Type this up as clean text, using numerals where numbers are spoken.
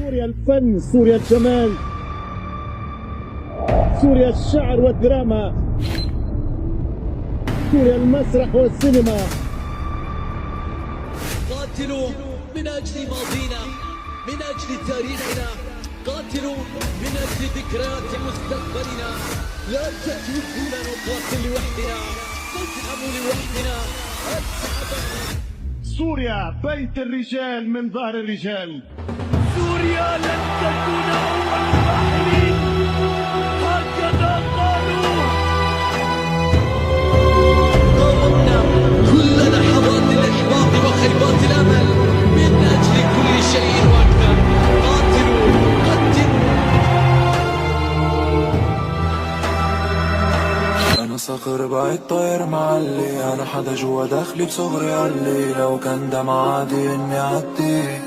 سوريا الفن، سوريا الجمال، سوريا الشعر والدراما، سوريا المسرح والسينما. قاتلوا من أجل ماضينا، من أجل تاريخنا، قاتلوا من أجل ذكريات مستقبلنا. لا تتركونا نقاتل لوحدنا، نذهب لوحدنا. سوريا بيت الرجال من ظهر الرجال. سوريا لن تكون أول الآخرين، هكذا قالوا. قاومنا كل لحظات الإحباط وخيبات الأمل من أجل كل شيء وأكثر. قاتلوا قتلوا. أنا صقر بعيد طاير معلي، أنا حدا جوا داخلي بصغري قالي لو كان ده معادي إني أعدي.